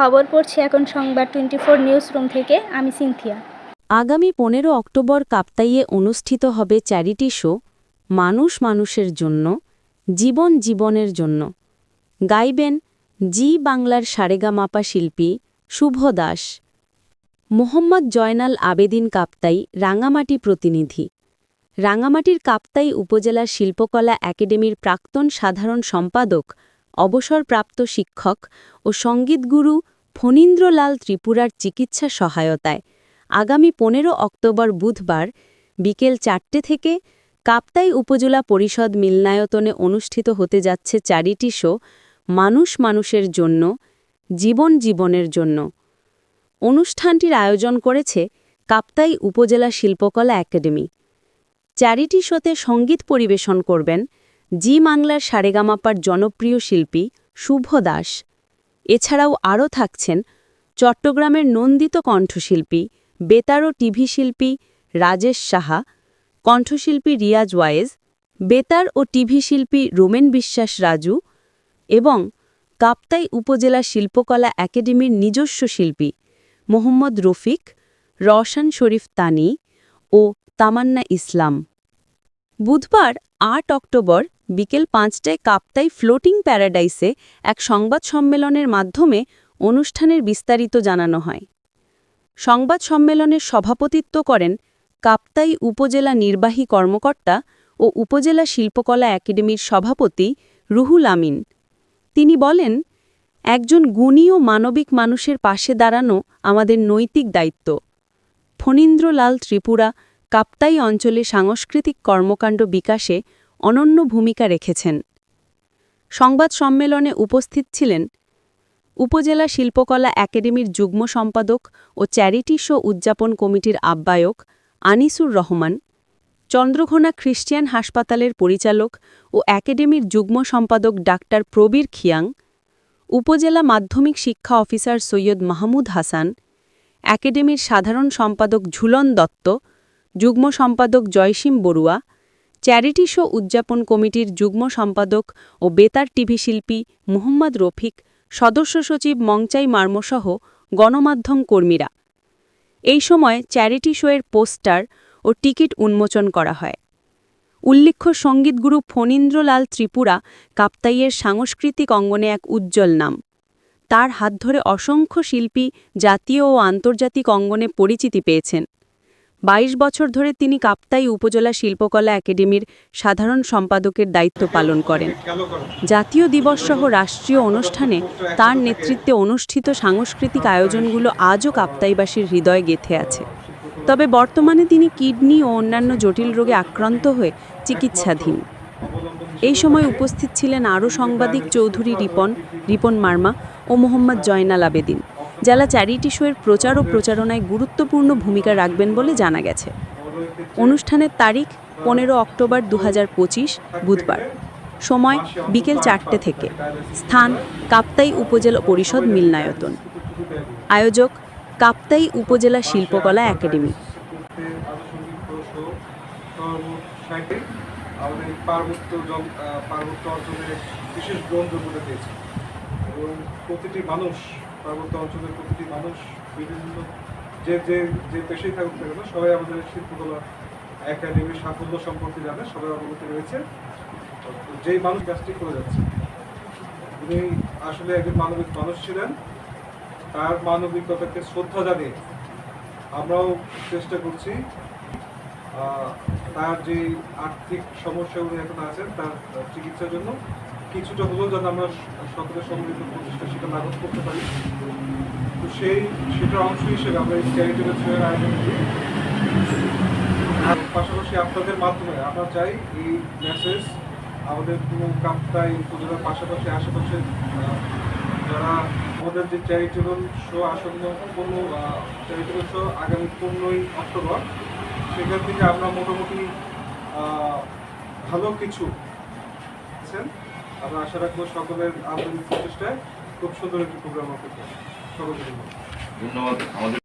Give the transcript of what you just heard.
খবর পড়ছি এখন সংবাদ 24 নিউজ রুম থেকে। আমি সিনথিয়া। আগামী 15 অক্টোবর কাপ্তাইয়ে অনুষ্ঠিত হবে চ্যারিটি শো মানুষ মানুষের জন্য, জীবন জীবনের জন্য। গাইবেন জি বাংলার সারেগামাপা শিল্পী শুভ দাস। মোহাম্মদ জয়নাল আবেদিন কাপ্তাই রাঙামাটি প্রতিনিধি। রাঙামাটির কাপ্তাই উপজেলা শিল্পকলা একাডেমির প্রাক্তন সাধারণ সম্পাদক, অবসরপ্রাপ্ত শিক্ষক ও সঙ্গীতগুরু ফণীন্দ্রলাল ত্রিপুরার চিকিৎসা সহায়তায় আগামী 15 অক্টোবর বুধবার বিকেল 4টে থেকে কাপ্তাই উপজেলা পরিষদ মিলনায়তনে অনুষ্ঠিত হতে যাচ্ছে চ্যারিটি শো মানুষ মানুষের জন্য, জীবন জীবনের জন্য। অনুষ্ঠানটির আয়োজন করেছে কাপ্তাই উপজেলা শিল্পকলা একাডেমি। চ্যারিটি শোতে সঙ্গীত পরিবেশন করবেন জি বাংলার সারেগামাপার জনপ্রিয় শিল্পী শুভ দাস। এছাড়াও আরও থাকছেন চট্টগ্রামের নন্দিত কণ্ঠশিল্পী, বেতার ও টিভি শিল্পী রাজেশ সাহা, কণ্ঠশিল্পী রিয়াজ ওয়ায়েজ, বেতার ও টিভি শিল্পী রোমেন বিশ্বাস রাজু এবং কাপ্তাই উপজেলা শিল্পকলা একাডেমির নিজস্ব শিল্পী মোহাম্মদ রফিক, রওশন শরীফ তানি ও তামান্না ইসলাম। বুধবার 8 অক্টোবর বিকেল 5টায় কাপ্তাই ফ্লোটিং প্যারাডাইসে এক সংবাদ সম্মেলনের মাধ্যমে অনুষ্ঠানের বিস্তারিত জানানো হয়। সংবাদ সম্মেলনের সভাপতিত্ব করেন কাপ্তাই উপজেলা নির্বাহী কর্মকর্তা ও উপজেলা শিল্পকলা একাডেমির সভাপতি রুহুল আমিন। তিনি বলেন, একজন গুণী ও মানবিক মানুষের পাশে দাঁড়ানো আমাদের নৈতিক দায়িত্ব। ফণীন্দ্রলাল ত্রিপুরা কাপ্তাই অঞ্চলে সাংস্কৃতিক কর্মকাণ্ড বিকাশে অনন্য ভূমিকা রেখেছেন। সংবাদ সম্মেলনে উপস্থিত ছিলেন উপজেলা শিল্পকলা একাডেমির যুগ্ম সম্পাদক ও চ্যারিটি শো উদযাপন কমিটির আহ্বায়ক আনিসুর রহমান, চন্দ্রঘোনা খ্রিস্টিয়ান হাসপাতালের পরিচালক ও একাডেমির যুগ্ম সম্পাদক ডাক্তার প্রবীর খিয়াং, উপজেলা মাধ্যমিক শিক্ষা অফিসার সৈয়দ মাহমুদ হাসান, একাডেমির সাধারণ সম্পাদক ঝুলন দত্ত, যুগ্ম সম্পাদক জয়সীম বড়ুয়া, চ্যারিটি শো উদযাপন কমিটির যুগ্ম সম্পাদক ও বেতার টিভি শিল্পী মুহাম্মদ রফিক, সদস্য সচিব মংচাই মার্মসহ গণমাধ্যম কর্মীরা। এই সময় চ্যারিটি শোয়ের পোস্টার ও টিকিট উন্মোচন করা হয়। উল্লেখ্য, সঙ্গীতগুরু ফণীন্দ্রলাল ত্রিপুরা কাপ্তাইয়ের সাংস্কৃতিক অঙ্গনে এক উজ্জ্বল নাম। তার হাত ধরে অসংখ্য শিল্পী জাতীয় ও আন্তর্জাতিক অঙ্গনে পরিচিতি পেয়েছেন। 22 বছর ধরে তিনি কাপ্তাই উপজেলা শিল্পকলা একাডেমির সাধারণ সম্পাদকের দায়িত্ব পালন করেন। জাতীয় দিবস সহ রাষ্ট্রীয় অনুষ্ঠানে তার নেতৃত্বে অনুষ্ঠিত সাংস্কৃতিক আয়োজনগুলো আজও কাপ্তাইবাসীর হৃদয়ে গেঁথে আছে। তবে বর্তমানে তিনি কিডনি ও অন্যান্য জটিল রোগে আক্রান্ত হয়ে চিকিৎসাধীন। এই সময় উপস্থিত ছিলেন আরও সাংবাদিক চৌধুরী রিপন মার্মা ও মোহাম্মদ জয়নাল আবেদিন, যারা চ্যারিটি শোয়ের প্রচার ও প্রচারণায় গুরুত্বপূর্ণ ভূমিকা রাখবেন বলে জানা গেছে। অনুষ্ঠানের তারিখ 15 অক্টোবর 2025 বুধবার, সময় বিকেল 4টে থেকে, স্থান কাপ্তাই উপজেলা পরিষদ মিলনায়তন, আয়োজক কাপ্তাই উপজেলা শিল্পকলা একাডেমি। আমাদের পার্বত্য অঞ্চলে বিশেষ গ্রহণযোগ্যতা পেয়েছে এবং প্রতিটি মানুষ, পার্বত্য অঞ্চলের প্রতিটি মানুষ বিভিন্ন যে যে যে পেশায় থাকুক না কেন, সবাই আমাদের শিল্পকলা একাডেমির সাফল্য সম্পর্কে জানে, সবাই অবগত রয়েছে। যেই মানুষ কাজটি করে যাচ্ছে, উনি আসলে একজন মানবিক মানুষ ছিলেন। তার মানবিকতাকে শ্রদ্ধা জানিয়ে আমরাও চেষ্টা করছি তার যে আর্থিক সমস্যা উনি এখন আছেন তার চিকিৎসার জন্য কিছুটা হলেও যেন আমরা সকলের সম্মিলিত প্রচেষ্টা সেটা লাঘব করতে পারি। তো সেটার অংশ হিসেবে আমরা এই চ্যারিটেবল শোয়ের আয়োজন করি। আর পাশাপাশি আপনাদের মাধ্যমে আমরা চাই এই মেসেজ আমাদের পুরো কাপ্তাই উপজেলার পাশাপাশি আশেপাশে যারা আমাদের যে চ্যারিটেবল শো আসন্ন চ্যারিটেবল শো আগামী 15 অক্টোবর, সেখান থেকে আমরা মোটামুটি ভালো কিছু আমরা আশা রাখবো সকলের আন্তরিক প্রচেষ্টায় খুব সুন্দর একটি প্রোগ্রাম করতে। সকলকে ধন্যবাদ।